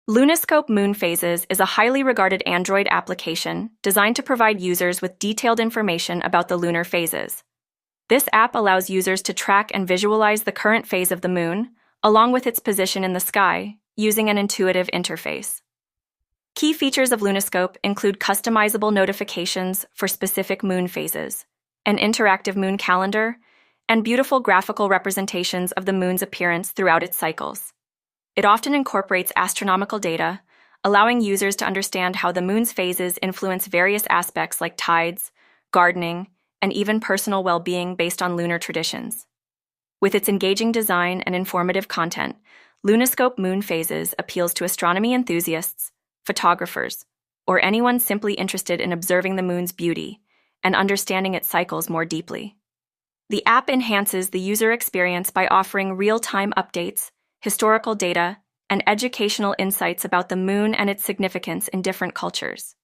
Lunescope Moon Phases is a highly regarded Android application designed to provide users with detailed information about the lunar phases. This app allows users to track and visualize the current phase of the moon, along with its position in the sky, using an intuitive interface. Key features of Lunescope include customizable notifications for specific moon phases, an interactive moon calendar, and beautiful graphical representations of the moon's appearance throughout its cycles. It often incorporates astronomical data, allowing users to understand how the moon's phases influence various aspects like tides, gardening, and even personal well-being based on lunar traditions. With its engaging design and informative content, Lunescope Moon Phases appeals to astronomy enthusiasts, photographers, or anyone simply interested in observing the moon's beauty and understanding its cycles more deeply. The app enhances the user experience by offering real-time updates, historical data, and educational insights about the moon and its significance in different cultures.